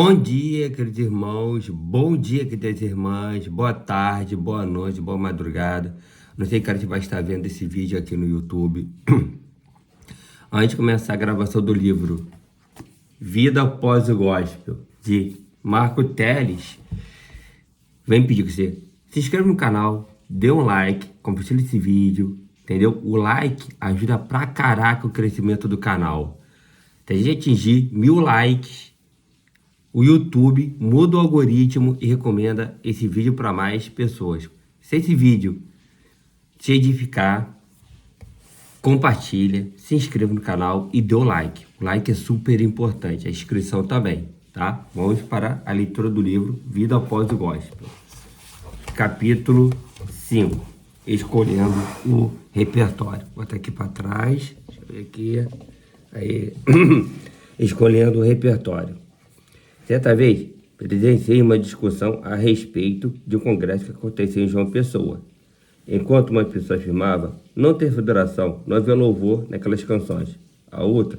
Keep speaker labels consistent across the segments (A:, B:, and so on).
A: Bom dia, queridos irmãos, bom dia, queridas irmãs, boa tarde, boa noite, boa madrugada. Não sei que hora a gente vai estar vendo esse vídeo aqui no YouTube. Antes de começar a gravação do livro Vida Após o Gospel, de Marco Teles, vem pedir que você se inscreva no canal, dê um like, compartilhe esse vídeo, entendeu? O like ajuda pra caraca o crescimento do canal. Se a gente atingir 1000 likes, o YouTube muda o algoritmo e recomenda esse vídeo para mais pessoas. Se esse vídeo te edificar, compartilha, se inscreva no canal e dê o like. O like é super importante, a inscrição também, tá? Vamos para a leitura do livro Vida Após o Gospel. Capítulo 5. Escolhendo o repertório. Vou botar aqui para trás. Deixa eu ver aqui. Aí. Escolhendo o repertório. Certa vez, presenciei uma discussão a respeito de um congresso que aconteceu em João Pessoa. Enquanto uma pessoa afirmava não ter federação, não havia louvor naquelas canções. A outra,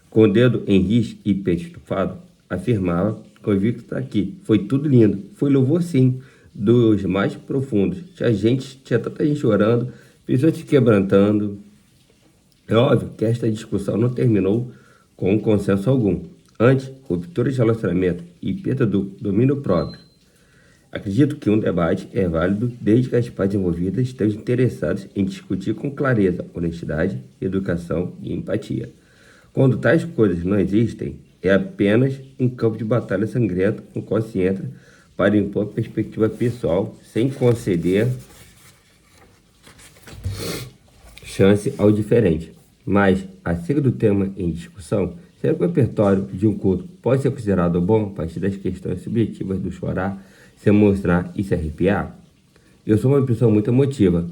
A: com o dedo em risco e peito estufado, afirmava, convicta que foi tudo lindo. Foi louvor sim, dos mais profundos. Tinha tanta gente orando, pessoas se quebrantando. É óbvio que esta discussão não terminou com consenso algum. Antes, ruptura de relacionamento e perda do domínio próprio. Acredito que um debate é válido desde que as partes envolvidas estejam interessadas em discutir com clareza, honestidade, educação e empatia. Quando tais coisas não existem, é apenas um campo de batalha sangrento no qual se entra para impor perspectiva pessoal sem conceder chance ao diferente. Mas, acerca do tema em discussão, será que o repertório de um culto pode ser considerado bom a partir das questões subjetivas do chorar, se emocionar e se arrepiar? Eu sou uma pessoa muito emotiva.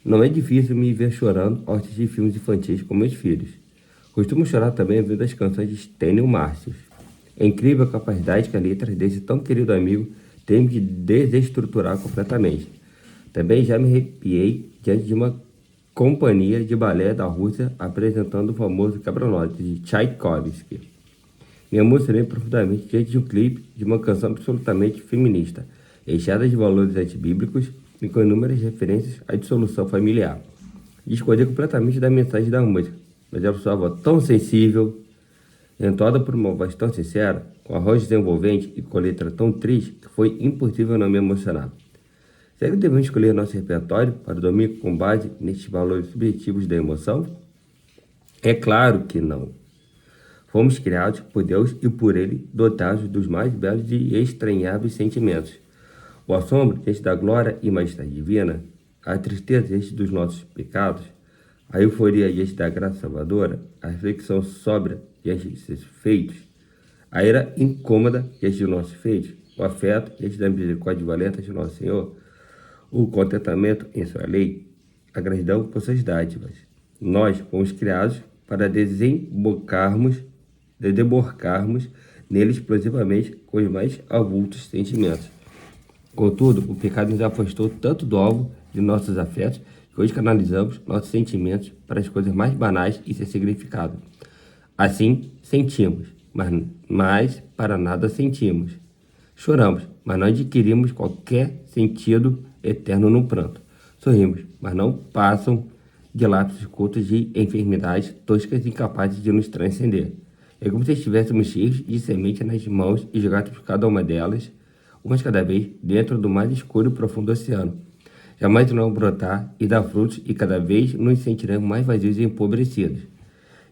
A: Não é difícil me ver chorando ao assistir filmes infantis com meus filhos. Costumo chorar também ouvindo as canções de Stênio Márcio. É incrível a capacidade que a letra desse tão querido amigo tem de desestruturar completamente. Também já me arrepiei diante de uma companhia de balé da Rússia apresentando o famoso quebra-nozes de Tchaikovsky. Me emocionei profundamente diante de um clipe de uma canção absolutamente feminista, recheada de valores antibíblicos e com inúmeras referências à dissolução familiar. Discordei completamente da mensagem da música, mas ela soava tão sensível, entoada por uma voz tão sincera, com arranjos envolventes e com letra tão triste que foi impossível não me emocionar. Será que devemos escolher nosso repertório para o domingo com base nestes valores subjetivos da emoção? É claro que não. Fomos criados por Deus e por Ele dotados dos mais belos e estranháveis sentimentos. O assombro diante da glória e majestade divina, a tristeza diante dos nossos pecados, a euforia diante da graça salvadora, a reflexão sóbria diante de seus feitos, a ira incômoda diante dos nossos feitos, o afeto diante da misericórdia valente de nosso Senhor, o contentamento em sua lei, a gratidão por suas dádivas. Nós fomos criados para desembocarmos nele explosivamente com os mais avultos sentimentos. Contudo, o pecado nos afastou tanto do alvo de nossos afetos que hoje canalizamos nossos sentimentos para as coisas mais banais e sem significado. Assim, sentimos, mas para nada sentimos. Choramos, mas não adquirimos qualquer sentido eterno no pranto. Sorrimos, mas não passam de lapsos cultos de enfermidades toscas e incapazes de nos transcender. É como se estivéssemos cheios de semente nas mãos e jogados por cada uma delas, umas cada vez, dentro do mais escuro e profundo oceano. Jamais irão brotar e dar frutos e cada vez nos sentiremos mais vazios e empobrecidos.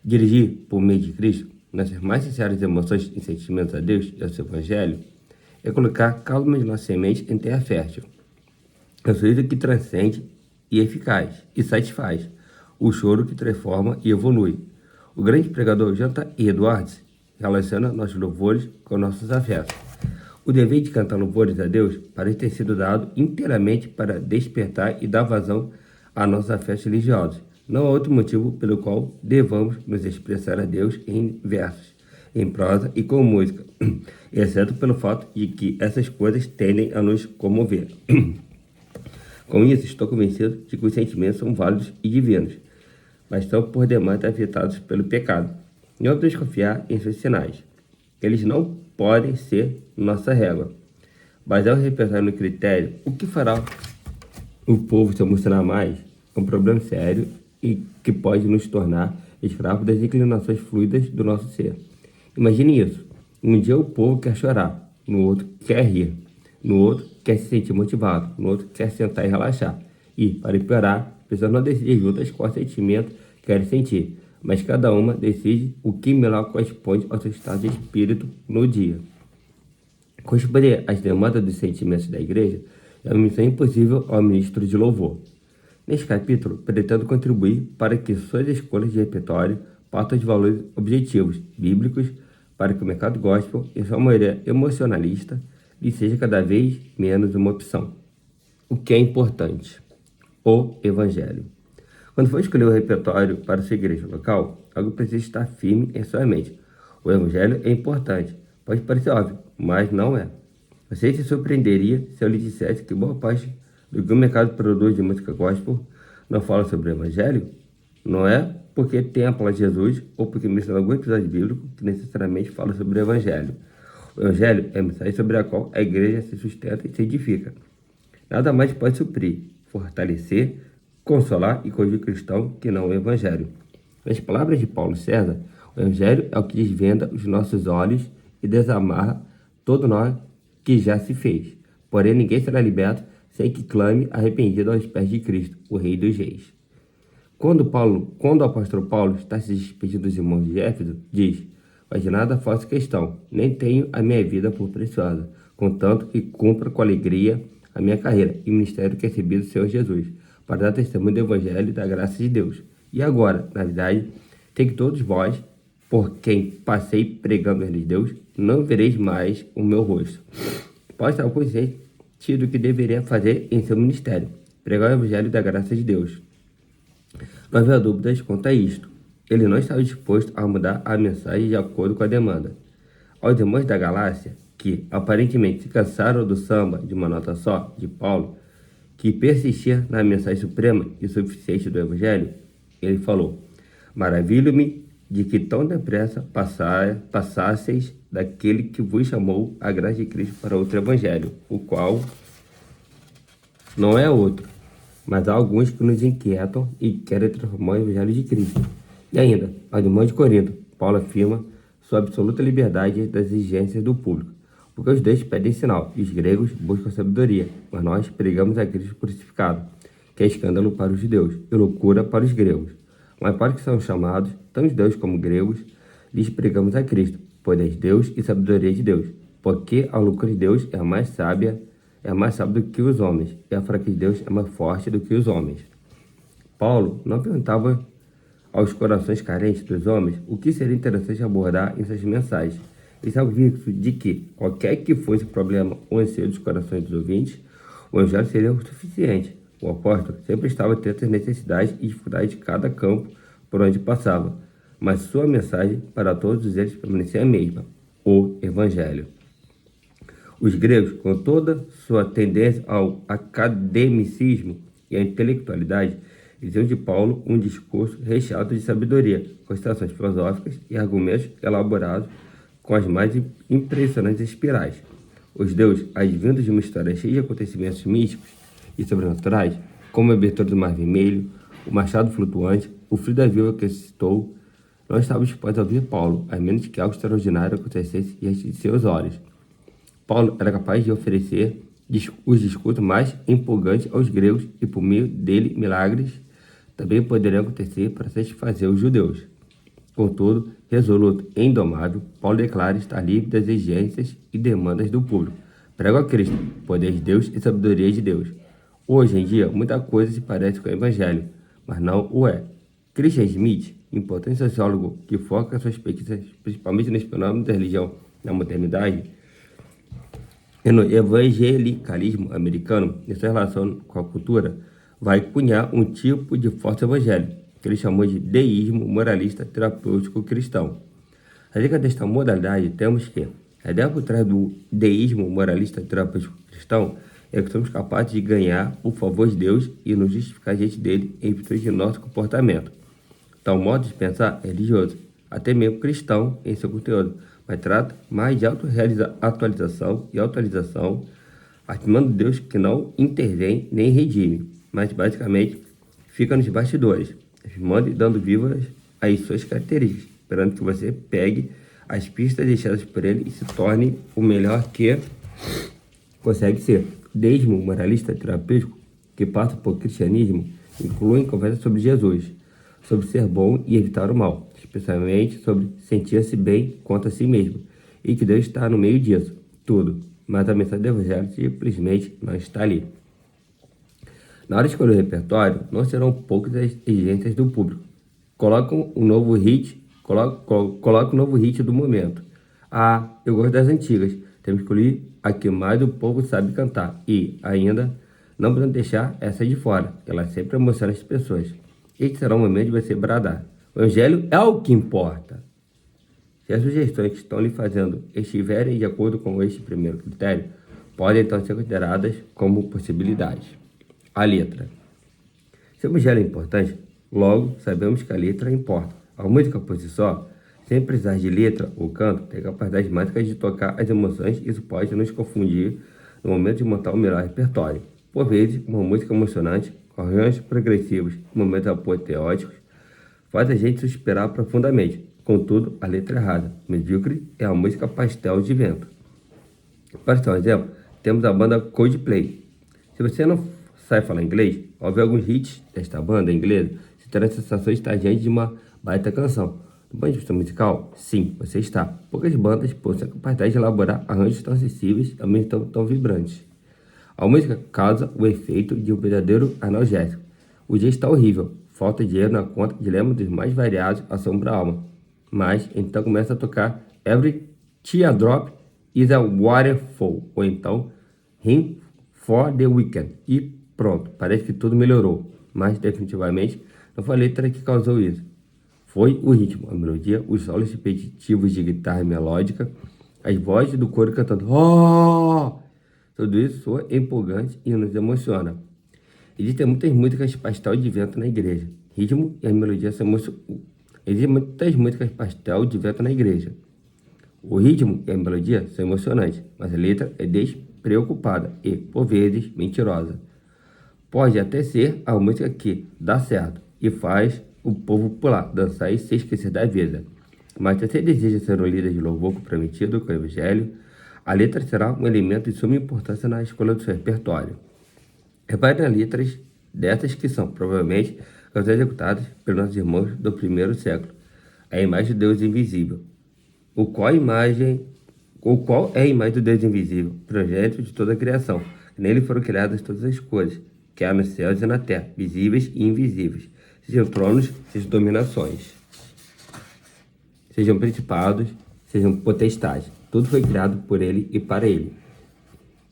A: Dirigir, por meio de Cristo, nossas mais sinceras emoções e sentimentos a Deus e ao seu Evangelho é colocar calma de nossa semente em terra fértil. É o sorriso que transcende e eficaz e satisfaz. O choro que transforma e evolui. O grande pregador Jonathan Edwards relaciona nossos louvores com nossos afetos. O dever de cantar louvores a Deus parece ter sido dado inteiramente para despertar e dar vazão a nossos afetos religiosos. Não há outro motivo pelo qual devamos nos expressar a Deus em versos, em prosa e com música, exceto pelo fato de que essas coisas tendem a nos comover. Com isso, estou convencido de que os sentimentos são válidos e divinos, mas são por demais afetados pelo pecado. Não podemos confiar em seus sinais. Eles não podem ser nossa régua. Basear o repertório no critério, o que fará o povo se emocionar mais é um problema sério e que pode nos tornar escravos das inclinações fluidas do nosso ser. Imagine isso. Um dia o povo quer chorar, no outro quer rir, no outro quer se sentir motivado, no outro quer sentar e relaxar. E, para piorar, a pessoa não decide juntas qual sentimento quer sentir, mas cada uma decide o que melhor corresponde ao seu estado de espírito no dia. Corresponder às demandas dos sentimentos da igreja é uma missão impossível ao ministro de louvor. Neste capítulo, pretendo contribuir para que suas escolhas de repertório partam de valores objetivos, bíblicos, para que o mercado gospel, em sua maioria emocionalista, lhe seja cada vez menos uma opção. O que é importante? O Evangelho. Quando for escolher o repertório para sua igreja local, algo precisa estar firme em sua mente. O Evangelho é importante. Pode parecer óbvio, mas não é. Você se surpreenderia se eu lhe dissesse que boa parte do que o mercado produz de música gospel não fala sobre o Evangelho? Não é porque tem a palavra de Jesus ou porque menciona algum episódio bíblico que necessariamente fala sobre o Evangelho. O Evangelho é a mensagem sobre a qual a igreja se sustenta e se edifica. Nada mais pode suprir, fortalecer, consolar e corrigir o cristão que não o Evangelho. Nas palavras de Paulo César, o Evangelho é o que desvenda os nossos olhos e desamarra todo nó que já se fez. Porém, ninguém será liberto sem que clame arrependido aos pés de Cristo, o Rei dos Reis. Quando o apóstolo Paulo está se despedindo dos irmãos de Éfeso, diz: mas de nada faço questão, nem tenho a minha vida por preciosa, contanto que cumpra com alegria a minha carreira e ministério que recebi do Senhor Jesus, para dar testemunho do Evangelho e da graça de Deus. E agora, na verdade, tem que todos vós, por quem passei pregando a Deus, não vereis mais o meu rosto. Paulo estava consciente do que deveria fazer em seu ministério, pregar o Evangelho da graça de Deus. Não havia dúvidas quanto a isto. Ele não estava disposto a mudar a mensagem de acordo com a demanda. Aos irmãos da Galácia, que aparentemente se cansaram do samba de uma nota só de Paulo, que persistia na mensagem suprema e suficiente do Evangelho, ele falou: maravilho-me de que tão depressa passasseis daquele que vos chamou a graça de Cristo para outro Evangelho, o qual não é outro, mas há alguns que nos inquietam e querem transformar o Evangelho de Cristo. E ainda, aos irmãos de Corinto, Paulo afirma sua absoluta liberdade das exigências do público, porque os dois pedem sinal e os gregos buscam sabedoria, mas nós pregamos a Cristo crucificado, que é escândalo para os judeus e loucura para os gregos. Mas para os que são chamados, tanto judeus como gregos, lhes pregamos a Cristo, poder de Deus e sabedoria de Deus, porque a loucura de Deus é mais sábia do que os homens, e a fraqueza de Deus é mais forte do que os homens. Paulo não perguntava aos corações carentes dos homens o que seria interessante abordar em suas mensagens. Ele estava convicto de que, qualquer que fosse o problema ou anseio dos corações dos ouvintes, o evangelho seria o suficiente. O apóstolo sempre estava atento às necessidades e dificuldades de cada campo por onde passava, mas sua mensagem para todos eles permanecia a mesma: o Evangelho. Os gregos, com toda sua tendência ao academicismo e à intelectualidade, diziam de Paulo um discurso recheado de sabedoria, considerações filosóficas e argumentos elaborados com as mais impressionantes espirais. Os judeus, advindos de uma história cheia de acontecimentos místicos e sobrenaturais, como a abertura do Mar Vermelho, o machado flutuante, o frio da viúva que citou, não estavam dispostos a ouvir Paulo, a menos que algo extraordinário acontecesse diante de seus olhos. Paulo era capaz de oferecer os discursos mais empolgantes aos gregos e, por meio dele, milagres também poderiam acontecer para satisfazer os judeus. Contudo, resoluto e indomável, Paulo declara estar livre das exigências e demandas do público. Prega a Cristo, poder de Deus e sabedoria de Deus. Hoje em dia, muita coisa se parece com o Evangelho, mas não o é. Christian Smith, importante sociólogo que foca suas pesquisas principalmente nos fenômenos da religião na modernidade e no evangelicalismo americano, em sua relação com a cultura, vai cunhar um tipo de forte evangelho, que ele chamou de deísmo moralista terapêutico cristão. Acerca desta modalidade, temos que a ideia por trás do deísmo moralista terapêutico cristão é que somos capazes de ganhar o favor de Deus e nos justificar diante dele em virtude de nosso comportamento. Tal modo de pensar é religioso, até mesmo cristão em seu conteúdo, mas trata mais de atualização e atualização, afirmando Deus que não intervém nem redime, mas basicamente fica nos bastidores, afirmando e dando vivas às suas características, esperando que você pegue as pistas deixadas por ele e se torne o melhor que consegue ser. Deísmo moralista terapêutico, que passa por cristianismo, inclui conversas sobre Jesus, sobre ser bom e evitar o mal, especialmente sobre sentir-se bem quanto a si mesmo, e que Deus está no meio disso, tudo, mas a mensagem do Evangelho simplesmente não está ali. Na hora de escolher o repertório, não serão poucas as exigências do público. Coloca um novo hit do momento. Ah, eu gosto das antigas, temos que escolher a que mais o povo sabe cantar. E, ainda, não podemos deixar essa de fora, ela sempre emociona as pessoas. Este será o momento de você bradar. O Evangelho é o que importa. Se as sugestões que estão lhe fazendo estiverem de acordo com este primeiro critério, podem então ser consideradas como possibilidades. A letra. Se o Evangelho é importante, logo sabemos que a letra importa. A música por si só, sem precisar de letra ou canto, tem capacidades mágicas de tocar as emoções e isso pode nos confundir no momento de montar o melhor repertório. Por vezes, uma música emocionante, com arranjos progressivos e momentos apoteóticos, faz a gente suspirar profundamente. Contudo, a letra é errada. Medíocre é a música pastel de vento. Para citar um exemplo, temos a banda Coldplay. Se você não sabe falar inglês, ao ver alguns hits desta banda inglesa, você terá a sensação de estar diante de uma baita canção. No ponto de vista musical, sim, você está. Poucas bandas possuem a capacidade de elaborar arranjos tão acessíveis e ao mesmo tempo tão vibrantes. A música causa o efeito de um verdadeiro analgésico. O dia está horrível, falta dinheiro na conta, dilema dos mais variados assombra a alma. Mas então começa a tocar Every Teardrop is a Waterfall, ou então Hymn for the Weekend. E pronto, parece que tudo melhorou. Mas definitivamente não foi a letra que causou isso. Foi o ritmo, a melodia, os solos repetitivos de guitarra melódica, as vozes do coro cantando "Oh!". Tudo isso soa empolgante e nos emociona. Existem muitas músicas pastel de vento na igreja. Ritmo e a melodia são Existem muitas músicas pastel de vento na igreja. O ritmo e a melodia são emocionantes, mas a letra é despreocupada e, por vezes, mentirosa. Pode até ser a música que dá certo e faz o povo pular, dançar e se esquecer da vida. Mas se você deseja ser um líder de louvor comprometido com o Evangelho, a letra será um elemento de suma importância na escolha do seu repertório. Repare nas letras dessas que são, provavelmente, canções executadas pelos nossos irmãos do primeiro século. A imagem do Deus invisível. O qual é a imagem do Deus invisível? Projeto de toda a criação. Nele foram criadas todas as coisas, que há nos céus e na terra, visíveis e invisíveis. Sejam tronos, sejam dominações, sejam principados, sejam potestades. Tudo foi criado por ele e para ele.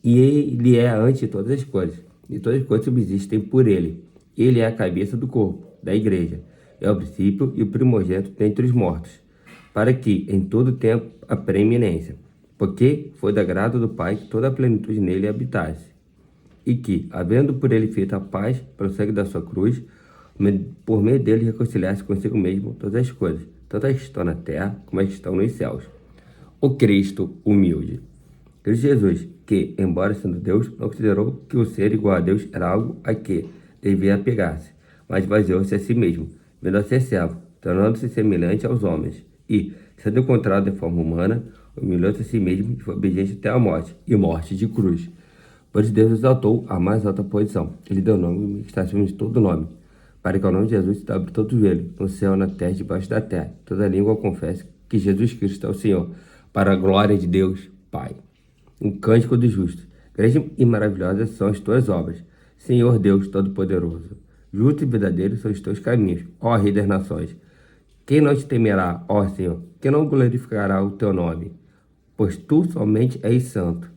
A: E ele é antes de todas as coisas. E todas as coisas subsistem por ele. Ele é a cabeça do corpo, da igreja. É o princípio e o primogênito dentre os mortos, para que em todo tempo a preeminência. Porque foi do agrado do Pai que toda a plenitude nele habitasse. E que, havendo por ele feito a paz pelo sangue da sua cruz, por meio dele reconciliasse consigo mesmo todas as coisas, tanto as que estão na terra como as que estão nos céus. O Cristo humilde. Cristo Jesus, que, embora sendo Deus, não considerou que o ser igual a Deus era algo a que devia apegar-se, mas baseou-se a si mesmo, vendo a ser servo, tornando-se semelhante aos homens, e, sendo encontrado em forma humana, humilhou-se a si mesmo e foi obediente até a morte, e morte de cruz. Por isso Deus exaltou a mais alta posição. Ele deu nome que está acima de todo nome, para que ao nome de Jesus se abra todo joelho, no céu, na terra e debaixo da terra. Toda língua confesse que Jesus Cristo é o Senhor, para a glória de Deus, Pai. Um cântico do justo. Grandes e maravilhosas são as tuas obras, Senhor Deus Todo-Poderoso. Justo e verdadeiro são os teus caminhos, ó Rei das Nações. Quem não te temerá, ó Senhor? Quem não glorificará o teu nome? Pois tu somente és santo.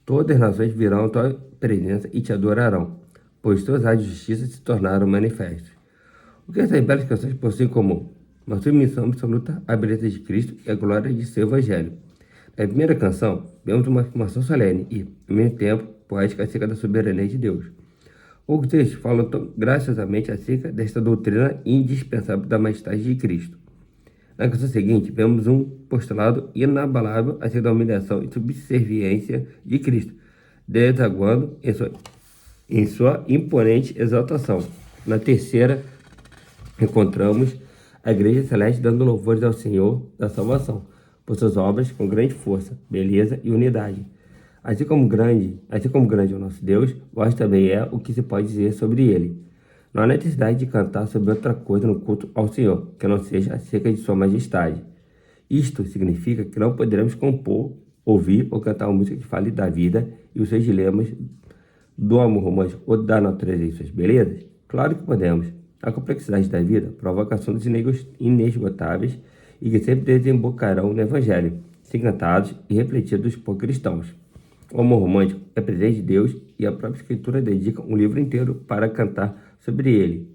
A: Todas as nações virão à tua presença e te adorarão, pois teus atos de justiça se tornaram manifestos. O que essas belas canções possuem em comum? Uma submissão absoluta à beleza de Cristo e à glória de seu Evangelho. Na primeira canção, vemos uma afirmação solene e, ao mesmo tempo, poética acerca da soberania de Deus. Poucos textos falam tão graciosamente acerca desta doutrina indispensável da majestade de Cristo. Na canção seguinte, vemos um postulado inabalável acerca da humilhação e subserviência de Cristo, desaguando em sua imponente exaltação. Na terceira, encontramos a Igreja Celeste dando louvores ao Senhor da salvação, por suas obras com grande força, beleza e unidade. Assim como grande é o nosso Deus, vós também é o que se pode dizer sobre ele. Não há necessidade de cantar sobre outra coisa no culto ao Senhor, que não seja acerca de sua majestade. Isto significa que não poderemos compor, ouvir ou cantar uma música que fale da vida e os seus dilemas, do amor romântico ou da natureza e suas belezas? Claro que podemos. A complexidade da vida provoca assuntos inesgotáveis e que sempre desembocarão no Evangelho, se cantados e refletidos por cristãos. O amor romântico é presente de Deus e a própria Escritura dedica um livro inteiro para cantar sobre ele.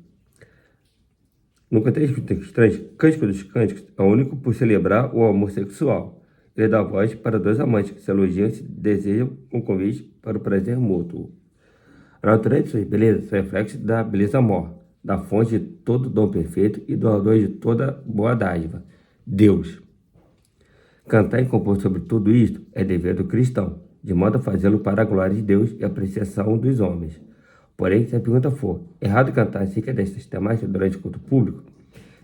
A: No contexto cristão, Cântico dos Cânticos é o único por celebrar o amor sexual. Ele dá voz para dois amantes que se elogiam e se desejam um convite para o prazer mútuo. A natureza de suas belezas são reflexos da beleza mor, da fonte de todo dom perfeito e doador de toda boa dádiva, Deus. Cantar e compor sobre tudo isto é dever do cristão, de modo a fazê-lo para a glória de Deus e a apreciação dos homens. Porém, se a pergunta for, errado cantar acerca destas temáticas durante o culto público?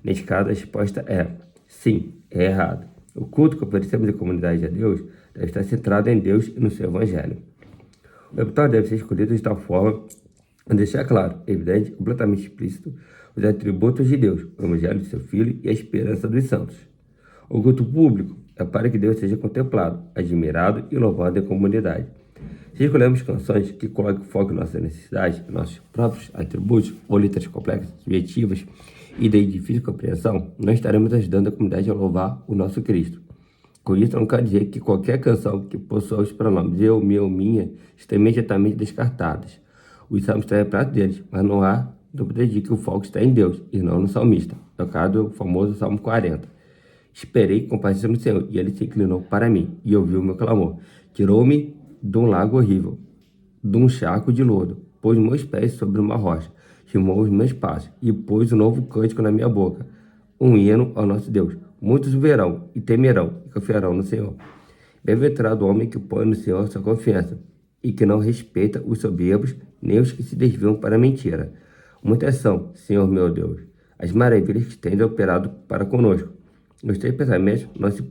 A: Neste caso, a resposta é sim, é errado. O culto que oferecemos em comunidade a Deus deve estar centrado em Deus e no seu Evangelho. O repertório deve ser escolhido de tal forma a deixar claro, evidente, completamente explícito, os atributos de Deus, o Evangelho de seu Filho e a esperança dos santos. O culto público é para que Deus seja contemplado, admirado e louvado em comunidade. Se escolhemos canções que coloquem foco em nossas necessidades, nossos próprios atributos ou letras complexas, subjetivas e de difícil compreensão, não estaremos ajudando a comunidade a louvar o nosso Cristo. Com isso, não quer dizer que qualquer canção que possua os pronomes eu, meu, minha, estão imediatamente descartadas. Os salmos estão repletos deles, mas não há dúvida de que o foco está em Deus e não no salmista. É o caso do famoso Salmo 40. Esperei com paciência no Senhor, e ele se inclinou para mim, e ouviu o meu clamor. Tirou-me de um lago horrível, de um charco de lodo, pôs meus pés sobre uma rocha, firmou os meus passos, e pôs um novo cântico na minha boca, um hino ao nosso Deus. Muitos verão, e temerão, e confiarão no Senhor. Bem-aventurado o homem que põe no Senhor sua confiança, e que não respeita os soberbos, nem os que se desviam para a mentira. Muitas são, Senhor meu Deus, as maravilhas que tens operado para conosco. Os teus pensamentos não se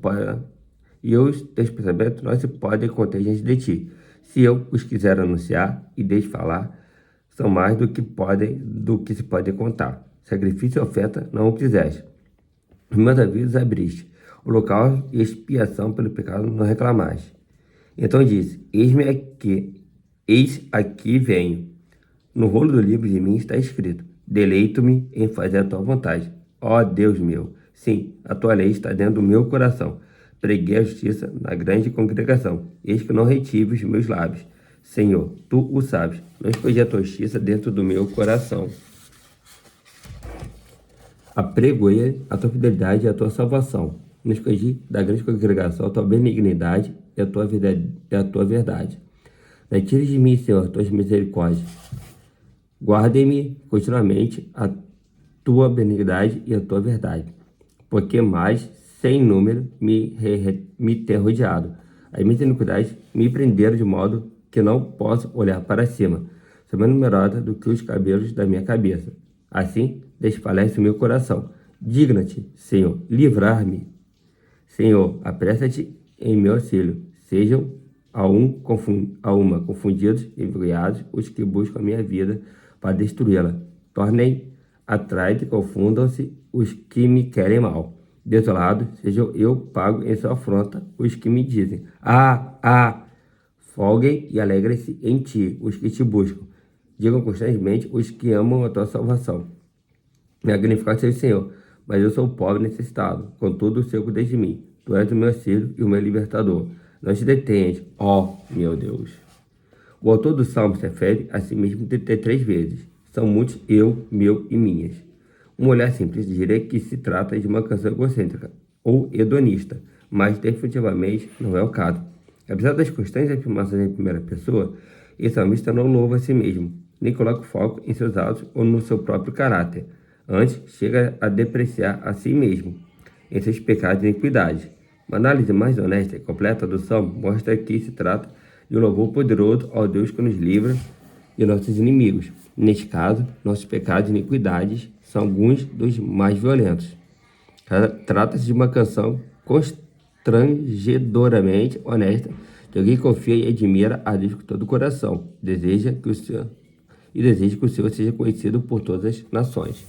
A: podem conter diante de ti. Se eu os quiser anunciar e deixe falar, são mais do que se pode contar. Sacrifício e oferta não o quiseste. Os meus avisos abriste. O local e expiação pelo pecado não reclamaste. Então disse, eis aqui venho. No rolo do livro de mim está escrito, deleito-me em fazer a tua vontade. Ó Deus meu, sim, a tua lei está dentro do meu coração. Preguei a justiça na grande congregação. Eis que não retive os meus lábios. Senhor, tu o sabes. Não escondi a tua justiça dentro do meu coração. Apregoei a tua fidelidade e a tua salvação. Não escondi da grande congregação a tua benignidade e a tua verdade. Não tires de mim, Senhor, tuas misericórdias. Guardem-me continuamente a tua benignidade e a tua verdade, porque mais sem número me tem rodeado. As minhas iniquidades me prenderam de modo que não posso olhar para cima. Sou mais numerosa do que os cabelos da minha cabeça. Assim desfalece o meu coração. Digna-te, Senhor, livrar-me. Senhor, apressa-te em meu auxílio. Sejam a uma confundidos e envergonhados os que buscam a minha vida para destruí-la. Tornem atrás e confundam-se os que me querem mal. Desolado, seja eu pago em sua afronta os que me dizem, folguem e alegrem-se em ti os que te buscam. Digam constantemente os que amam a tua salvação. Magnificado seja o Senhor, mas eu sou pobre e necessitado, contudo o Senhor cuida de mim. Tu és o meu auxílio e o meu libertador. Não te detenhas, ó meu Deus. O autor do Salmo se refere a si mesmo 33 vezes. São muitos eu, meu e minhas. Um olhar simples diria que se trata de uma canção egocêntrica ou hedonista, mas definitivamente não é o caso. Apesar das constantes afirmações em primeira pessoa, esse salmista não louva a si mesmo, nem coloca foco em seus atos ou no seu próprio caráter. Antes, chega a depreciar a si mesmo. em seus pecados e iniquidades. Uma análise mais honesta e completa do Salmo mostra que se trata de um louvor poderoso ao Deus que nos livra de nossos inimigos. Neste caso, nossos pecados e iniquidades são alguns dos mais violentos. Trata-se de uma canção constrangedoramente honesta de alguém que confia e admira a Deus com todo o coração. Deseja que o Senhor seja conhecido por todas as nações.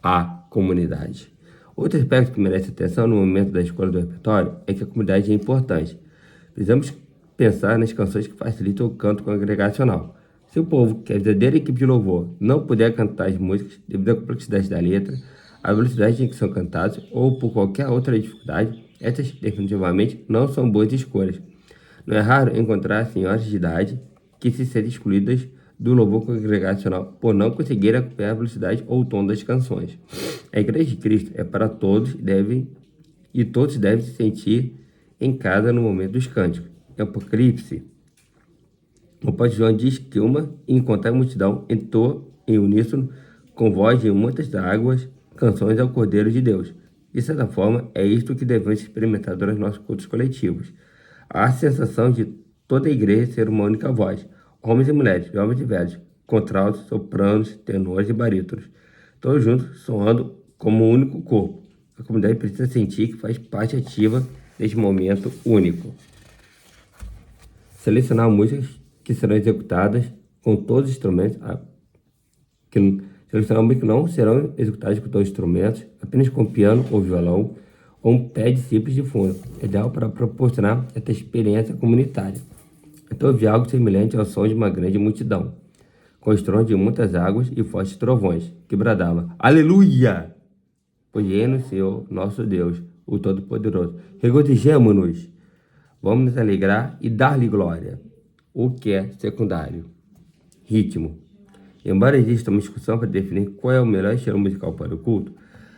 A: A comunidade. Outro aspecto que merece atenção no momento da escolha do repertório é que a comunidade é importante. Precisamos pensar nas canções que facilitam o canto congregacional. Se o povo, que é a verdadeira equipe de louvor, não puder cantar as músicas devido à complexidade da letra, a velocidade em que são cantadas ou por qualquer outra dificuldade, estas definitivamente não são boas escolhas. Não é raro encontrar senhoras de idade que se sentem excluídas do louvor congregacional por não conseguirem acompanhar a velocidade ou o tom das canções. A Igreja de Cristo é para todos e todos devem se sentir em casa no momento dos cânticos. Em Apocalipse, o apóstolo João diz que uma incontável multidão entoa em uníssono, com voz de muitas águas, canções ao Cordeiro de Deus. De certa forma, é isto que devemos experimentar durante nossos cultos coletivos. Há a sensação de toda a igreja ser uma única voz, homens e mulheres, jovens e velhos, contraltos, sopranos, tenores e barítonos, todos juntos soando como um único corpo. A comunidade precisa sentir que faz parte ativa deste momento único. Selecionar músicas que serão executadas com todos os instrumentos, selecionar músicas que não serão executadas com todos os instrumentos, apenas com piano ou violão, ou um pad simples de fundo, ideal para proporcionar essa experiência comunitária. Então ouvi algo semelhante ao som de uma grande multidão, com estrondo de muitas águas e fortes trovões, que bradava: Aleluia! Pois ele é no Senhor, nosso Deus, o Todo-Poderoso. Regozijemo-nos, vamos nos alegrar e dar-lhe glória. O que é secundário? Ritmo. Embora exista uma discussão para definir qual é o melhor estilo musical para o culto,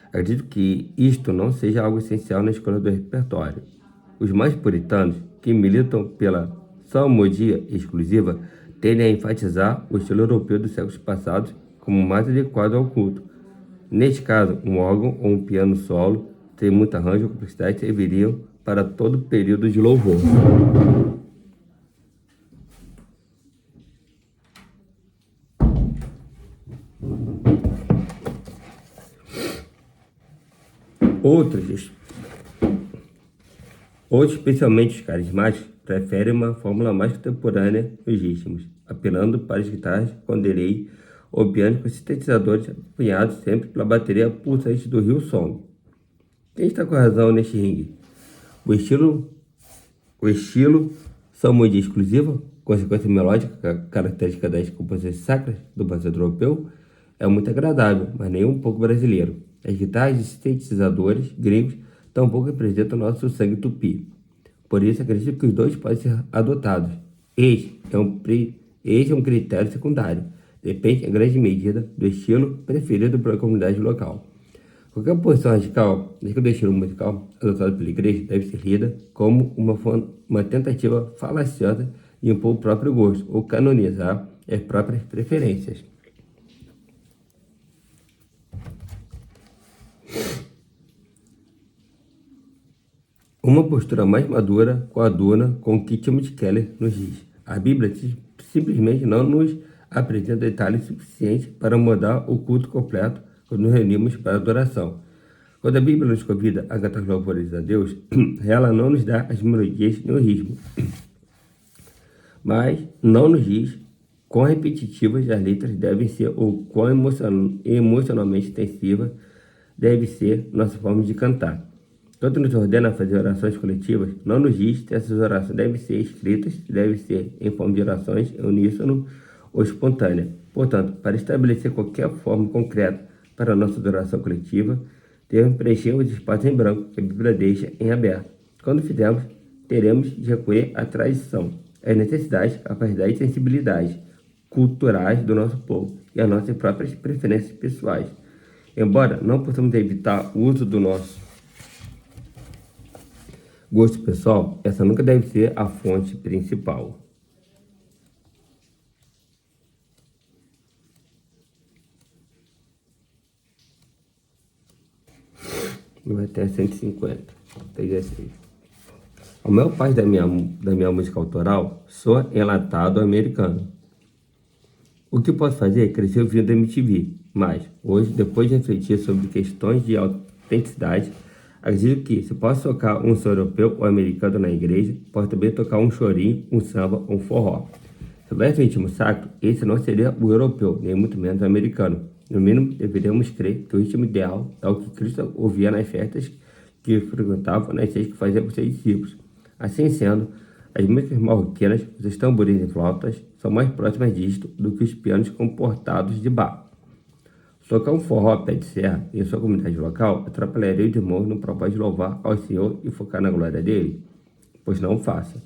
A: acredito que isto não seja algo essencial na escolha do repertório. Os mais puritanos, que militam pela salmodia exclusiva, tendem a enfatizar o estilo europeu dos séculos passados como mais adequado ao culto. Neste caso, um órgão ou um piano solo, sem muito arranjo ou complexidade, serviriam para todo o período de louvor. Outros, especialmente os carismáticos, preferem uma fórmula mais contemporânea nos ritmos, apelando para as guitarras com delay ou pianos com sintetizadores acompanhados sempre pela bateria pulsante do Hillsong. Quem está com razão neste ringue? O estilo salmodia exclusiva, consequência melódica característica das composições sacras do passado europeu, é muito agradável, mas nem um pouco brasileiro. As guitarras e sintetizadores gringos tampouco representam nosso sangue tupi. Por isso, acredito que os dois podem ser adotados. Este é um critério secundário. Depende, em grande medida, do estilo preferido pela comunidade local. Qualquer posição radical do estilo musical adotado pela igreja deve ser lida como uma tentativa falaciosa de impor o próprio gosto ou canonizar as próprias preferências. Uma postura mais madura coaduna com o que Timothy Keller nos diz. A Bíblia simplesmente não nos apresenta detalhes suficientes para mudar o culto completo quando nos reunimos para adoração. Quando a Bíblia nos convida a cantar louvores a Deus, ela não nos dá as melodias nem o ritmo, mas não nos diz quão repetitivas as letras devem ser ou quão emocionalmente extensiva deve ser nossa forma de cantar. Quando nos ordena a fazer orações coletivas, não nos diz se essas orações devem ser escritas, devem ser em forma de orações em uníssono ou espontânea. Portanto, para estabelecer qualquer forma concreta para a nossa adoração coletiva, devemos preencher os espaços em branco que a Bíblia deixa em aberto. Quando fizermos, teremos de recolher a tradição, as necessidades, capacidades e sensibilidades culturais do nosso povo e as nossas próprias preferências pessoais. Embora não possamos evitar o uso do nosso gosto pessoal, essa nunca deve ser a fonte principal. vai até 150, até 16. A maior parte da minha música autoral soa enlatado americano. O que posso fazer é crescer ouvindo MTV, mas hoje, depois de refletir sobre questões de autenticidade, acredito que se posso tocar um som europeu ou americano na igreja, posso também tocar um chorinho, um samba ou um forró. Se houvesse ritmo sacro, esse não seria o europeu, nem muito menos o americano. No mínimo, deveríamos crer que o ritmo ideal é o que Cristo ouvia nas festas que frequentava, nas ceias que fazia com seus discípulos. Assim sendo, as músicas marroquinas, os tamborins e flautas, são mais próximas disto do que os pianos comportados de Bach. Tocar um forró pé de serra em sua comunidade local atrapalharia os irmãos no propósito de louvar ao Senhor e focar na glória dele? Pois não faça.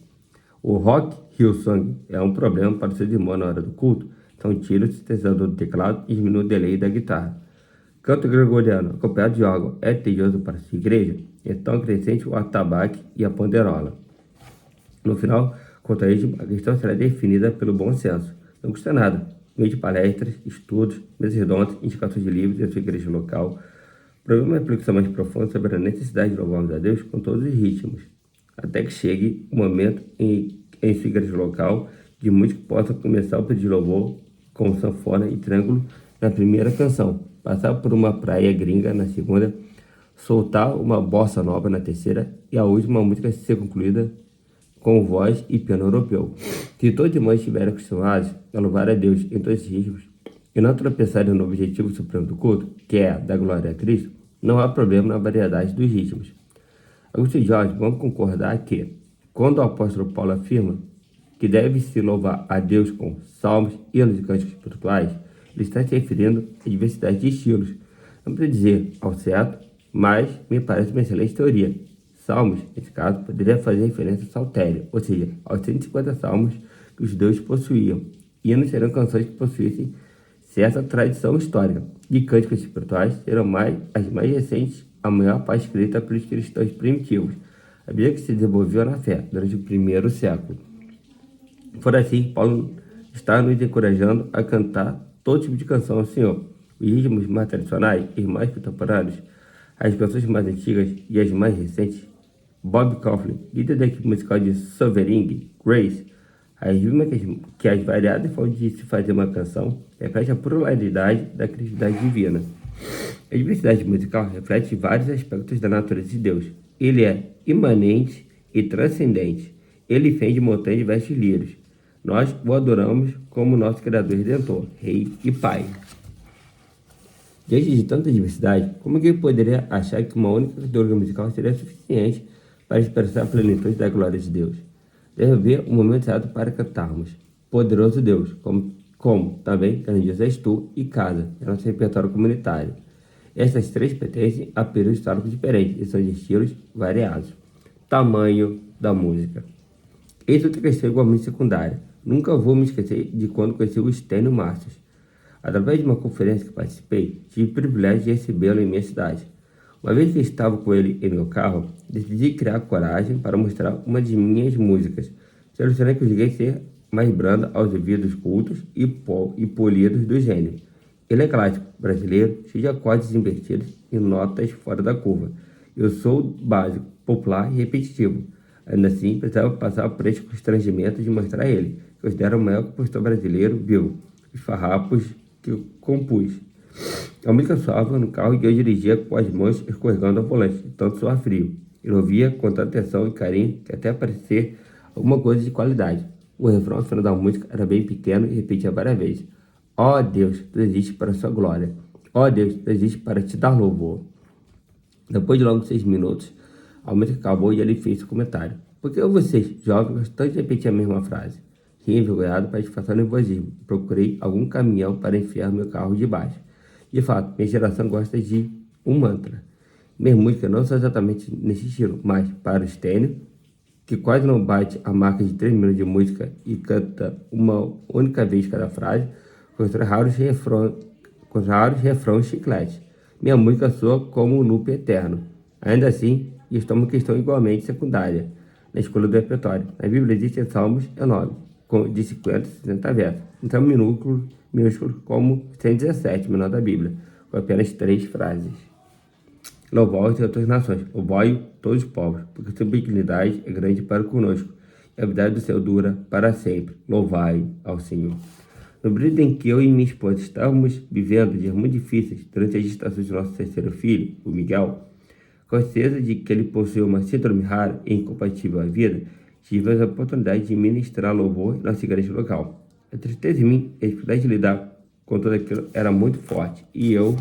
A: O rock Hillsong é um problema para os seus irmãos na hora do culto. São tira o sintetizador do teclado e diminui o delay da guitarra. Canto gregoriano acompanhado de órgão é tedioso para sua igreja? Então acrescente o atabaque e a panderola. No final, quanto a ritmo, a questão será definida pelo bom senso. Não custa nada. Meio de palestras, estudos, mesas redondas, indicações de livros da sua igreja local. Programa uma reflexão mais profunda sobre a necessidade de louvarmos a Deus com todos os ritmos, até que chegue o momento em sua igreja local de música possa começar o pedido de louvor com sanfona e triângulo na primeira canção, passar por uma praia gringa na segunda, soltar uma bossa nova na terceira e a última música ser concluída com voz e piano europeu. Se todos os irmãos estiverem acostumados a louvar a Deus em todos os ritmos e não tropeçarem no objetivo supremo do culto, que é dar glória a Cristo, não há problema na variedade dos ritmos. Alguns estudiosos vão concordar que, quando o apóstolo Paulo afirma que deve-se louvar a Deus com salmos, hinos e cânticos espirituais, ele está se referindo à diversidade de estilos. Não precisa dizer ao certo, mas me parece uma excelente teoria. Salmos, nesse caso, poderia fazer referência ao saltério, ou seja, aos 150 salmos que os deuses possuíam. Hinos serão canções que possuíssem certa tradição histórica, e cânticos espirituais serão as mais recentes, a maior parte escrita pelos cristãos primitivos, a Bíblia que se desenvolveu na fé durante o primeiro século. Por assim, Paulo está nos encorajando a cantar todo tipo de canção ao Senhor. Os ritmos mais tradicionais e mais contemporâneos, as canções mais antigas e as mais recentes. Bob Kauflin, líder da equipe musical de Sovereign Grace, afirma que as variadas formas de se fazer uma canção refletem a pluralidade da criatividade divina. A diversidade musical reflete vários aspectos da natureza de Deus. Ele é imanente e transcendente. Ele fez de montanhas diversos lírios. Nós o adoramos como nosso Criador Redentor, Rei e Pai. Diante de tanta diversidade, como que ele poderia achar que uma única categoria musical seria suficiente para expressar a plenitude da glória de Deus? Deve haver um momento certo para cantarmos Poderoso Deus, como também Grandioso és tu e Casa, é nosso repertório comunitário. Essas três pertencem a períodos históricos diferentes e são de estilos variados. Tamanho da música. Esse é outra questão igualmente secundária. Nunca vou me esquecer de quando conheci o Stênio Márcios. Através de uma conferência que participei, tive o privilégio de recebê-lo em minha cidade. Uma vez que estava com ele em meu carro, decidi criar coragem para mostrar uma de minhas músicas, selecionei que eu liguei ser mais branda aos ouvidos cultos e polidos do gênero. Ele é clássico, brasileiro, cheio de acordes invertidos e notas fora da curva. Eu sou básico, popular e repetitivo. Ainda assim, precisava passar por esse constrangimento de mostrar a ele, que considero o maior compositor brasileiro vivo, os farrapos que eu compus. A música soava no carro que eu dirigia com as mãos escorregando ao volante, tanto suar frio. Ele ouvia com tanta atenção e carinho que até parecia alguma coisa de qualidade. O refrão final da música era bem pequeno e repetia várias vezes. Ó Deus, tu existe para a sua glória. Ó Deus, tu existe para te dar louvor. Depois de logo 6 minutos, a música acabou e ele fez seu comentário. Por que vocês, jovens, gostam de repetir a mesma frase? Ri envergonhado para disfarçar o nervosismo. Procurei algum caminhão para enfiar meu carro de baixo. De fato, minha geração gosta de um mantra. Minha música não são exatamente nesse estilo, mas para o Stênio, que quase não bate a marca de 3 minutos de música e canta uma única vez cada frase, contra raros refrões chiclete. Minha música soa como um loop eterno. Ainda assim, isso é uma questão igualmente secundária na escolha do repertório. Na Bíblia existem salmos enormes, de 50 e 60 versos. Então, minúsculo como 117, menor da Bíblia, com apenas 3 frases. Louvai-o de outras nações, louvai-o todos os povos, porque sua benignidade é grande para conosco, e a verdade do Senhor dura para sempre. Louvai ao Senhor. No período em que eu e minha esposa estávamos vivendo dias muito difíceis durante as gestações do nosso terceiro filho, o Miguel, com a certeza de que ele possuía uma síndrome rara e incompatível à vida, tivemos a oportunidade de ministrar louvor em nossa igreja local. A tristeza em mim e a dificuldade de lidar com tudo aquilo era muito forte, e eu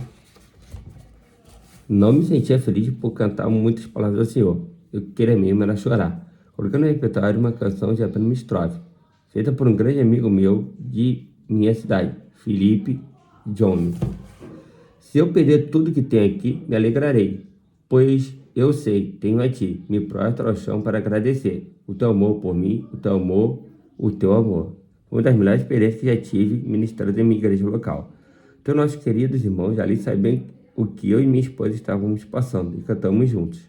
A: não me sentia feliz por cantar muitas palavras ao Senhor. Eu queria mesmo era chorar. Coloquei no repertório uma canção de apenas uma estrofe, feita por um grande amigo meu de minha cidade, Felipe Jones. Se eu perder tudo que tenho aqui, me alegrarei, pois eu sei, tenho a ti, me prostro ao chão para agradecer o teu amor por mim, o teu amor, o teu amor. Uma das melhores experiências que já tive ministrando em minha igreja local. Então, nossos queridos irmãos ali sabem o que eu e minha esposa estávamos passando e cantamos juntos,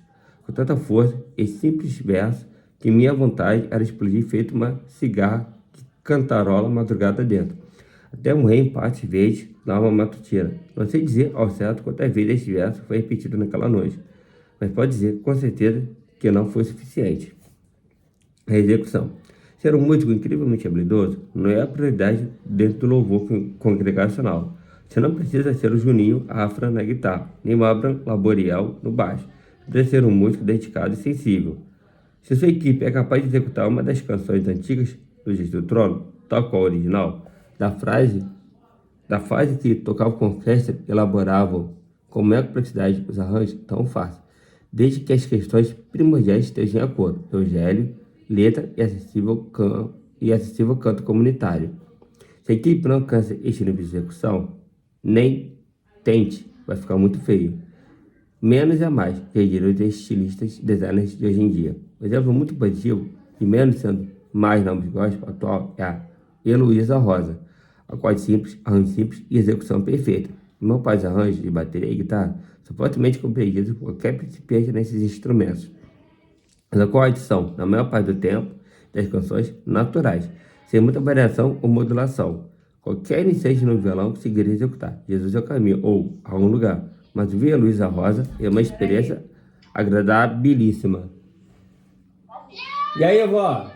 A: com tanta força e simples verso que minha vontade era explodir feito uma cigarra que cantarola madrugada dentro. Até morrer em parte vezes na alma matutina. Não sei dizer ao certo quantas vezes esse verso foi repetido naquela noite, mas pode dizer com certeza que não foi suficiente. A execução. Ser um músico incrivelmente habilidoso não é a prioridade dentro do louvor congregacional. Você não precisa ser o Juninho Afra na guitarra, nem o Abraham Laboriel no baixo. Você precisa ser um músico dedicado e sensível. Se sua equipe é capaz de executar uma das canções antigas do Jesus do Trono, tal qual a original, da fase que tocava com orquestra elaboravam com maior complexidade os arranjos tão fácil, desde que as questões primordiais estejam em acordo, eugélio, letra e acessível canto comunitário. Se a equipe não alcança este nível de execução, nem tente, vai ficar muito feio. Menos é mais, já diriam os estilistas e designers de hoje em dia. Um exemplo muito positivo, e menos sendo mais nomes gospel atual, é a Heloísa Rosa. Acorde simples, arranjo simples e execução perfeita. Meu pai de arranjos de bateria e guitarra são fortemente compreendidos por qualquer principiante nesses instrumentos. Os acordes são, na maior parte do tempo, das canções naturais, sem muita variação ou modulação. Qualquer iniciante no violão conseguiria executar Jesus é o caminho ou algum lugar, mas ouvir a Luísa Rosa é uma experiência agradabilíssima. E aí, avó?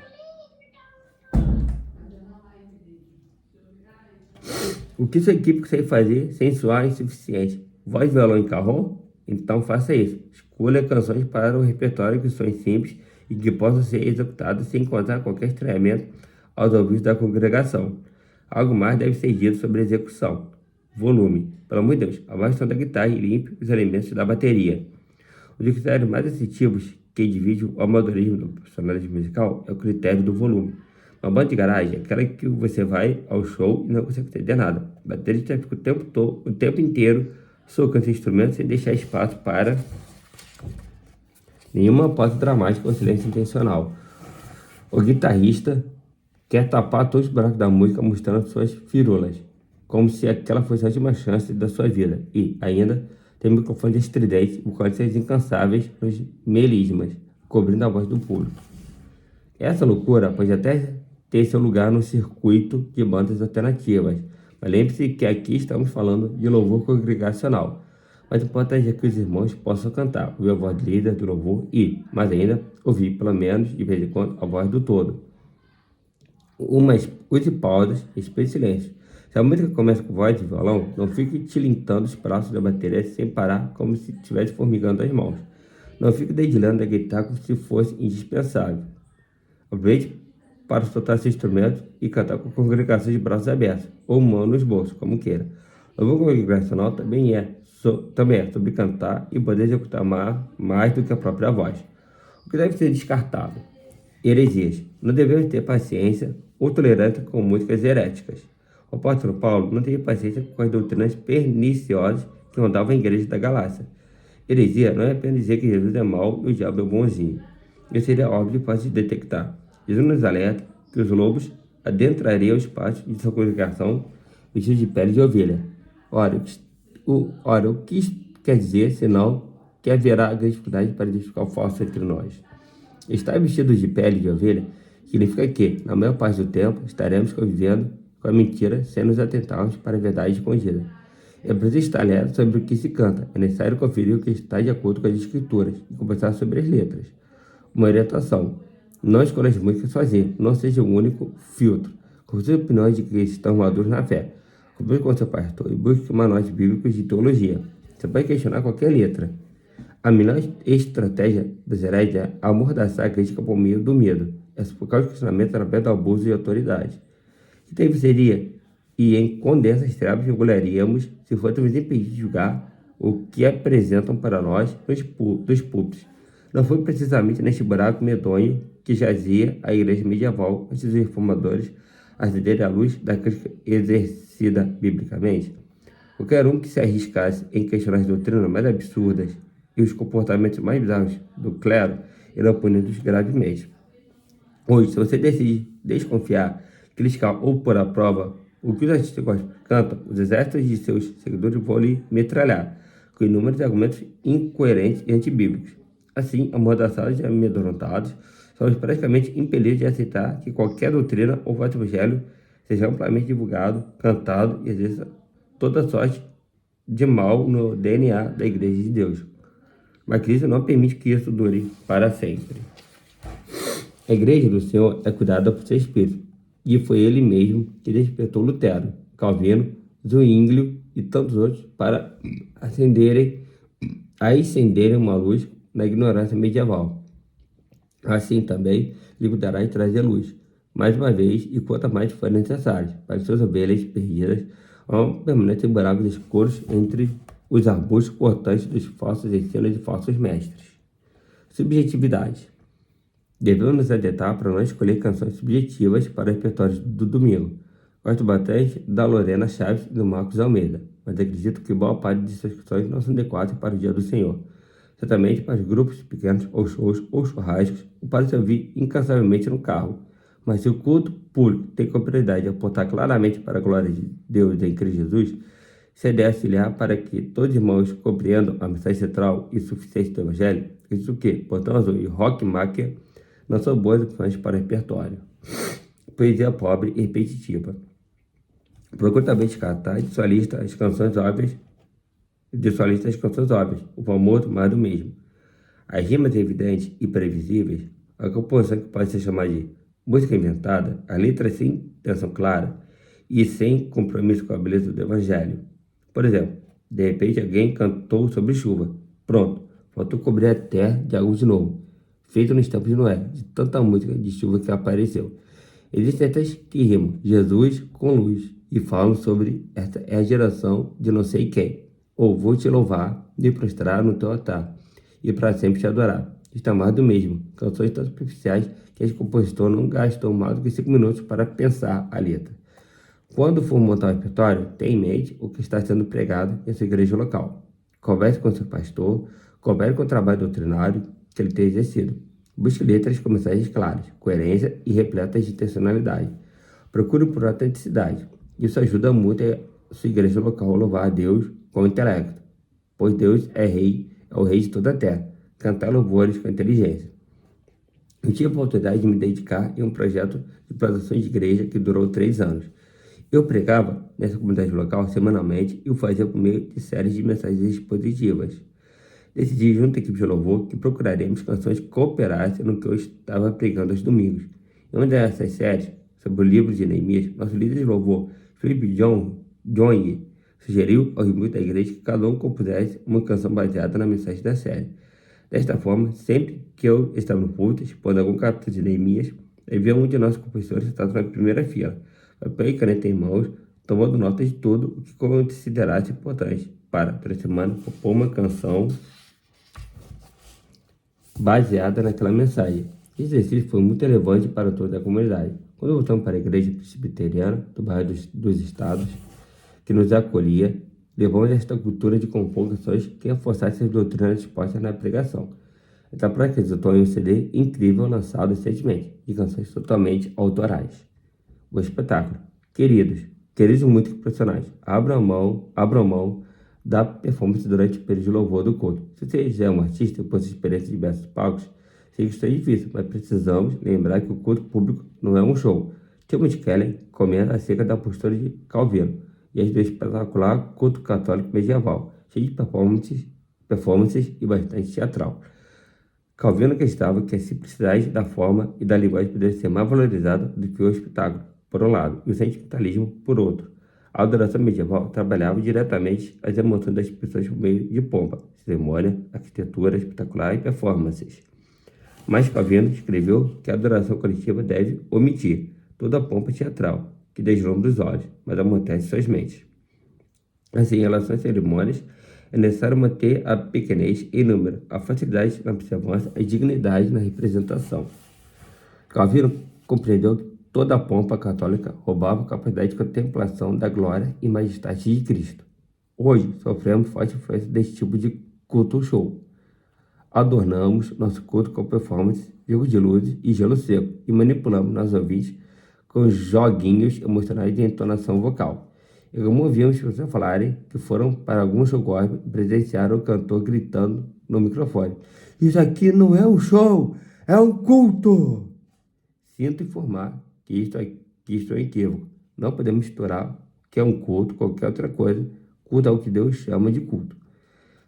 A: O que sua equipe consegue fazer sem soar insuficiente? Voz, violão e carrom? Então faça isso. Escolha canções para o repertório que são simples e que possam ser executadas sem causar qualquer estranhamento aos ouvidos da congregação. Algo mais deve ser dito sobre a execução. Volume. Pelo amor de Deus, a voz da guitarra e limpe os elementos da bateria. Um dos critérios mais assertivos que divide o amadorismo do profissionalismo musical é o critério do volume. Uma banda de garagem é aquela que você vai ao show e não consegue entender nada. O baterista fica o tempo inteiro socando esse instrumento sem deixar espaço para nenhuma pausa dramática ou silêncio intencional. O guitarrista quer tapar todos os buracos da música mostrando suas firulas, como se aquela fosse a última chance da sua vida. E, ainda, tem microfones estridentes e vocalistas incansáveis nos melismas, cobrindo a voz do público. Essa loucura pode até ter seu lugar no circuito de bandas alternativas, mas lembre-se que aqui estamos falando de louvor congregacional. Mas o importante é que os irmãos possam cantar, ouvir a voz líder do louvor e, mais ainda, ouvir pelo menos de vez em quando a voz do todo. Use pausas, respeite silêncio. Se a música começa com voz de violão, não fique tilintando os braços da bateria sem parar, como se estivesse formigando as mãos. Não fique dedilhando a guitarra como se fosse indispensável. Aproveite para soltar seu instrumento e cantar com a congregação de braços abertos, ou mão nos bolsos, como queira. O louvor congregacional também é sobre cantar e poder executar mais do que a própria voz. O que deve ser descartado? Heresias. Não devemos ter paciência ou tolerância com músicas heréticas. O apóstolo Paulo não teve paciência com as doutrinas perniciosas que rondavam a igreja da Galácia. Heresia não é apenas dizer que Jesus é mau e o diabo é bonzinho. Isso seria óbvio e fácil de detectar. Jesus nos alerta que os lobos adentrariam os pátios de sua congregação vestidos de pele de ovelha. Ora, o que isso quer dizer, senão que haverá dificuldade para identificar o falso entre nós? Estar vestido de pele de ovelha significa que, na maior parte do tempo, estaremos convivendo com a mentira sem nos atentarmos para a verdade escondida. É preciso estar alerta sobre o que se canta. É necessário conferir o que está de acordo com as escrituras e conversar sobre as letras. Uma orientação. Não escolha as músicas sozinho. Não seja o único filtro. Consulte opiniões de cristãos maduros na fé. Converse com seu pastor e busque manuais bíblicos de teologia. Você pode questionar qualquer letra. A melhor estratégia dos hereges é amordaçar a crítica por meio do medo. É sufocar os questionamentos através do abuso de autoridade. Que tempo seria? E em condensas trevas mergulharíamos se fôssemos impedidos de julgar o que apresentam para nós dos púlpitos. Não foi precisamente neste buraco medonho que jazia a igreja medieval antes dos reformadores acenderem à luz da crítica exercida biblicamente. Qualquer um que se arriscasse em questionar as doutrinas mais absurdas e os comportamentos mais bizarros do clero eram punidos gravemente. Hoje, se você decide desconfiar, criticar ou pôr à prova o que os artistas cantam, os exércitos de seus seguidores vão lhe metralhar com inúmeros argumentos incoerentes e antibíblicos. Assim, amordaçados e amedrontados, somos praticamente impelidos de aceitar que qualquer doutrina ou falso evangelho seja amplamente divulgado, cantado e exerça toda sorte de mal no DNA da Igreja de Deus. Mas Cristo não permite que isso dure para sempre. A Igreja do Senhor é cuidada por seu Espírito, e foi ele mesmo que despertou Lutero, Calvino, Zwinglio e tantos outros para acenderem uma luz na ignorância medieval. Assim também lhe cuidará de trazer luz, mais uma vez e quanto mais forem necessários, para que suas ovelhas perdidas não permaneçam buracos escuros entre os arbustos cortantes dos falsos ensinos e falsos mestres. Subjetividade. Devemos nos atentar para não escolher canções subjetivas para repertórios do domingo. Gosto bastante da Lorena Chaves e do Marcos Almeida, mas acredito que boa parte de suas canções não são adequadas para o dia do Senhor. Certamente para os grupos pequenos ou shows ou churrascos, ou para se ouvir incansavelmente no carro. Mas se o culto público tem como prioridade apontar claramente para a glória de Deus em Cristo Jesus, se deve auxiliar para que todos os irmãos compreendam a mensagem central e suficiente do Evangelho, isso que Botão Azul e Rock Maker não são boas opções para o repertório. Poesia pobre e repetitiva. Procure também descartar de sua lista as canções óbvias, o famoso mais do mesmo. As rimas evidentes e previsíveis, a composição que pode ser chamada de música inventada, a letra sem intenção clara e sem compromisso com a beleza do Evangelho. Por exemplo, de repente alguém cantou sobre chuva. Pronto, faltou cobrir a terra de algo de novo, feito nos tempos de Noé, de tanta música de chuva que apareceu. Existem até que rimam Jesus com luz e falam sobre esta é a geração de não sei quem, ou vou te louvar, me prostrar no teu altar e para sempre te adorar. Está mais do mesmo, canções tão superficiais que esse compositor não gastou mais do que 5 minutos para pensar a letra. Quando for montar o repertório, tenha em mente o que está sendo pregado em sua igreja local. Converse com seu pastor, converse com o trabalho doutrinário que ele tem exercido. Busque letras com mensagens claras, coerência e repletas de intencionalidade. Procure por autenticidade. Isso ajuda muito a sua igreja local a louvar a Deus com intelecto, pois Deus é rei, é o rei de toda a terra. Cantar louvores com inteligência. Eu tive a oportunidade de me dedicar em um projeto de plantação de igreja que durou 3 anos. Eu pregava nessa comunidade local semanalmente e o fazia por meio de séries de mensagens expositivas. Decidi junto à equipe de louvor que procuraremos canções que cooperassem no que eu estava pregando aos domingos. Em uma dessas séries, sobre o livro de Neemias, nosso líder de louvor, Philip Jong, sugeriu aos membros da igreja que cada um compusesse uma canção baseada na mensagem da série. Desta forma, sempre que eu estava no púlpito, expondo algum capítulo de Neemias, havia um de nossos compositores sentado na primeira fila, papel e caneta em mãos, tomando nota de tudo o que considerasse importante para, durante a semana, compor uma canção baseada naquela mensagem. Esse exercício foi muito relevante para toda a comunidade. Quando voltamos para a igreja presbiteriana do bairro dos Estados, que nos acolhia, levamos esta cultura de compor canções que reforçassem as doutrinas expostas na pregação. Essa prática resultou em um CD incrível lançado recentemente, de canções totalmente autorais. O espetáculo. Queridos músicos profissionais, abram mão da performance durante o período de louvor do culto. Se você já é um artista e possui experiência em diversos palcos, sei que isso é difícil, mas precisamos lembrar que o culto público não é um show. Timothy Keller comenta acerca da postura de Calvino. e às vezes espetacular culto católico medieval, cheio de performances e bastante teatral. Calvino acreditava que a simplicidade da forma e da linguagem poderia ser mais valorizada do que o espetáculo, por um lado, e o sentimentalismo, por outro. A adoração medieval trabalhava diretamente as emoções das pessoas por meio de pompa, cerimônia, arquitetura espetacular e performances. Mas Calvino escreveu que a adoração coletiva deve omitir toda a pompa teatral, que deslumbra os olhos, mas amortece suas mentes. Assim, em relação às cerimônias, é necessário manter a pequenez em número, a facilidade na observância e a dignidade na representação. Calvino compreendeu que toda a pompa católica roubava a capacidade de contemplação da glória e majestade de Cristo. Hoje, sofremos forte influência desse tipo de culto show. Adornamos nosso culto com performance, jogo de luzes e gelo seco, e manipulamos nossos ouvintes com joguinhos emocionais de entonação vocal. E como ouvimos as pessoas falarem que foram para algum show gospel e presenciaram o cantor gritando no microfone: "Isso aqui não é um show, é um culto!" Sinto informar que isto é equívoco. Não podemos misturar o que é um culto com qualquer outra coisa. Culto é o que Deus chama de culto.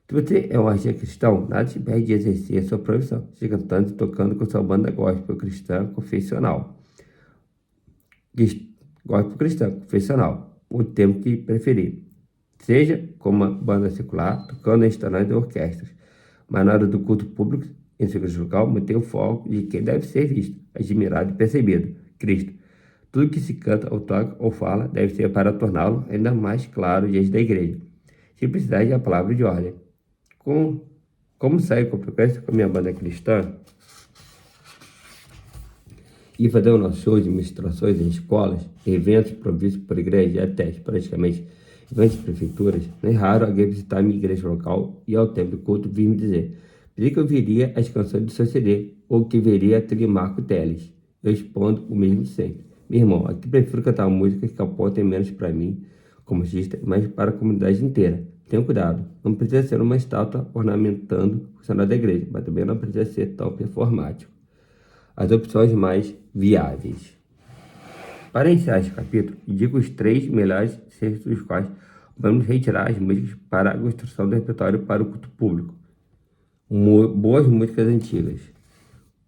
A: Se você é um artista cristão, nada te impede de exercer a sua profissão, seja cantando e tocando com sua banda gospel cristã confessional. Gospel cristã confessional, o termo que preferir. Seja como uma banda secular, tocando em restaurantes e orquestras. Mas na hora do culto público, em seu igreja local, mantenha o foco de quem deve ser visto, admirado e percebido: Cristo. Tudo que se canta ou toca ou fala deve ser para torná-lo ainda mais claro diante da igreja. Simplicidade é a palavra de ordem. Como saio com frequência com a minha banda cristã e fazer o nosso show de ministrações em escolas, eventos provistos por igreja e até praticamente eventos de prefeituras, não é raro alguém visitar a minha igreja local e ao tempo do culto vir me dizer que eu viria as canções do seu CD ou que veria a trilha Marco Teles. Eu respondo o mesmo sempre: meu irmão, aqui prefiro cantar músicas que apontem menos para mim como artista, mas para a comunidade inteira. Tenha cuidado, não precisa ser uma estátua ornamentando o cenário da igreja, mas também não precisa ser tão performático. As opções mais viáveis. Para iniciar esse capítulo, indico os 3 melhores textos dos quais vamos retirar as músicas para a construção do repertório para o culto público. Boas músicas antigas.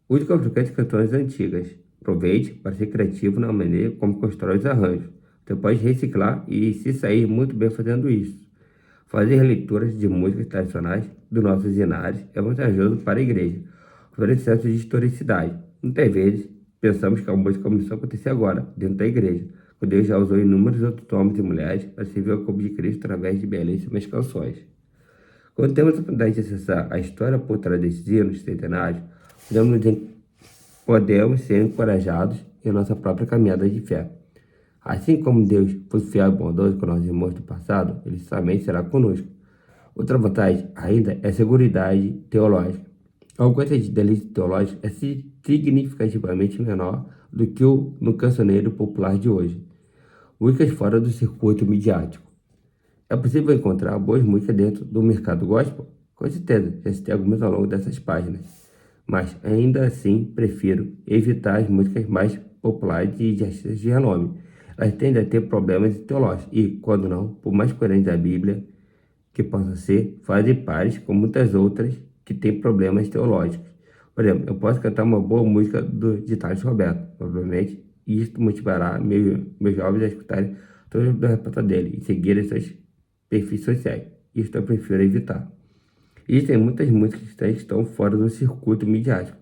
A: Use fabricantes de canções antigas. Aproveite para ser criativo na maneira como constrói os arranjos. Você pode reciclar e se sair muito bem fazendo isso. Fazer releituras de músicas tradicionais dos nossos inários é vantajoso para a igreja, oferece senso de historicidade. Muitas vezes, pensamos que a música começou a acontecer agora, dentro da igreja, quando Deus já usou inúmeros outros homens e mulheres para servir ao corpo de Cristo através de belíssimas canções. Quando temos a oportunidade de acessar a história por trás desses hinos centenários, podemos ser encorajados em nossa própria caminhada de fé. Assim como Deus foi fiel e bondoso com nossos irmãos do passado, Ele também será conosco. Outra vantagem ainda é a seguridade teológica. A alcance de delírio teológico é significativamente menor do que no cancioneiro popular de hoje. Músicas fora do circuito midiático. É possível encontrar boas músicas dentro do mercado gospel? Com certeza, já citei algumas ao longo dessas páginas. Mas ainda assim prefiro evitar as músicas mais populares de artistas de renome. Elas tendem a ter problemas teológicos e, quando não, por mais coerentes da Bíblia que possam ser, fazem pares com muitas outras que têm problemas teológicos. Por exemplo, eu posso cantar uma boa música de Thales Roberto. Provavelmente isto motivará meus jovens a escutarem todo o repertório dele e seguirem seus perfis sociais. Isto eu prefiro evitar. Existem muitas músicas que estão fora do circuito midiático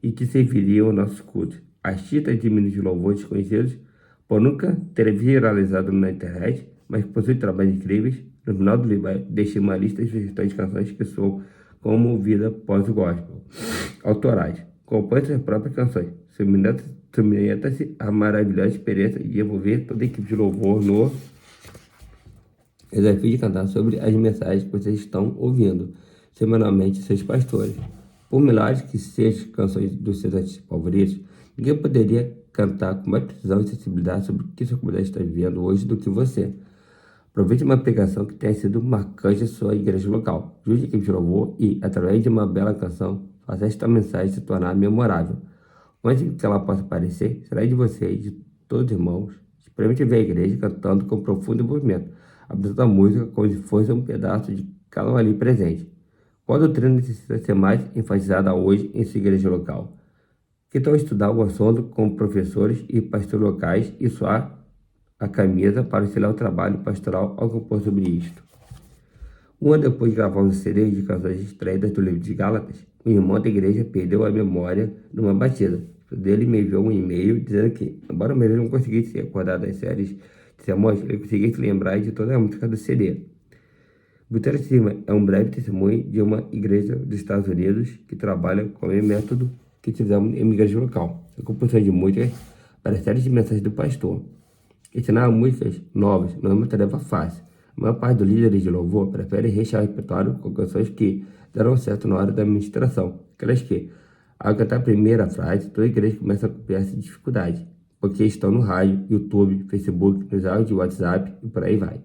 A: e que serviriam aos nossos cultos. Artistas de hinos de louvor desconhecidos por nunca terem viralizado na internet, mas que possuem trabalhos incríveis. No final do livro, deixei uma lista de sugestões de canções que soam como vida pós-gospel. Autorais. Compõe suas próprias canções. Submeta-se a maravilhosa experiência de envolver toda a equipe de louvor no desafio de cantar sobre as mensagens que vocês estão ouvindo semanalmente seus pastores. Por melhores que sejam canções dos seus artistas favoritos, ninguém poderia cantar com mais precisão e sensibilidade sobre o que sua comunidade está vivendo hoje do que você. Aproveite uma pregação que tenha sido marcante em sua igreja local. Junte a equipe de louvor e, através de uma bela canção, faça esta mensagem se tornar memorável. Antes que ela possa aparecer, será de você e de todos os irmãos, Experimente ver a igreja cantando com profundo envolvimento, apresentando a música como se fosse um pedaço de cada um ali presente. Qual doutrina necessita ser mais enfatizada hoje em sua igreja local? Que tal estudar o assunto com professores e pastores locais e suar a camisa para auxiliar o trabalho pastoral ao compor sobre isto? Um ano depois de gravar um CD de canções extraídas do livro de Gálatas, um irmão da igreja perdeu a memória numa batida. O dele me enviou um e-mail dizendo que, embora ele não conseguisse se recordar das séries de sermões, ele conseguia se lembrar de toda a música do CD. Vitória Silva é um breve testemunho de uma igreja dos Estados Unidos que trabalha com o método que utilizamos em igreja local. A composição de músicas para séries de mensagens do pastor. Ensinar músicas novas não é uma tarefa fácil. A maior parte dos líderes de louvor prefere rechear o repertório com canções que darão certo na hora da administração. Aquelas que, ao cantar a primeira frase, toda a igreja começa a copiar essa dificuldade, porque estão no rádio, YouTube, Facebook, nos áudios de WhatsApp e por aí vai.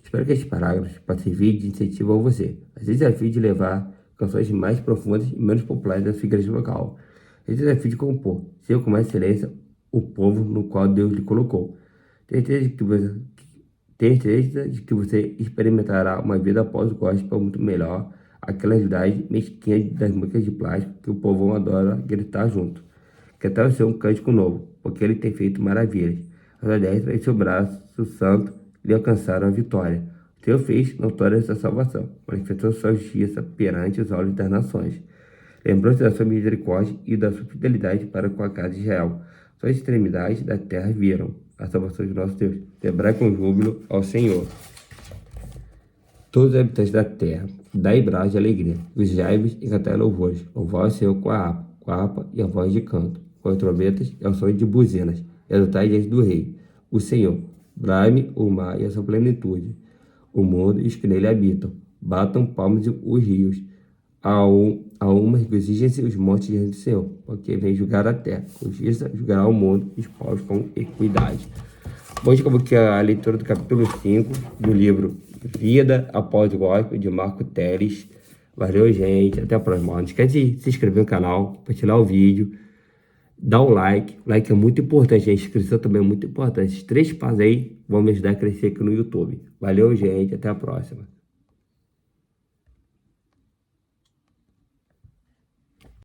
A: Espero que estes parágrafos possam servir de incentivo a você. Esse desafio de levar canções mais profundas e menos populares da sua igreja local. Esse desafio de compor, ser com mais excelência o povo no qual Deus lhe colocou. Tenho certeza de que você experimentará uma vida após o gospel muito melhor, aquela realidade mesquinha das músicas de plástico que o povo adora gritar junto. Que tal ser um cântico novo, porque ele tem feito maravilhas. A sua destra e seu braço santo lhe alcançaram a vitória. O Senhor fez notória essa salvação, manifestou sua justiça perante os olhos das nações. Lembrou-se da sua misericórdia e da sua fidelidade para com a casa de Israel. Suas extremidades da terra viram a salvação de nosso Deus. Celebrai com júbilo ao Senhor. Todos os habitantes da terra, dai braços de alegria, os jaibes e cantai louvores. Louvai o Senhor com a harpa e a voz de canto, com as trombetas e ao som de buzinas. Exaltai diante do rei, o Senhor. Brame o mar e a sua plenitude, o mundo e os que nele habitam. Batam palmas os rios. A uma regozijem-se os montes diante do Senhor, porque vem julgar a terra. Com justiça julgará o mundo e os povos com equidade. Bom, acabou aqui a leitura do capítulo 5 do livro Vida Após o Gospel, de Marco Teles. Valeu, gente. Até a próxima. Não esquece de se inscrever no canal, compartilhar o vídeo, dar um like. O like é muito importante, a inscrição também é muito importante. Esses 3 passos aí vão me ajudar a crescer aqui no YouTube. Valeu, gente. Até a próxima.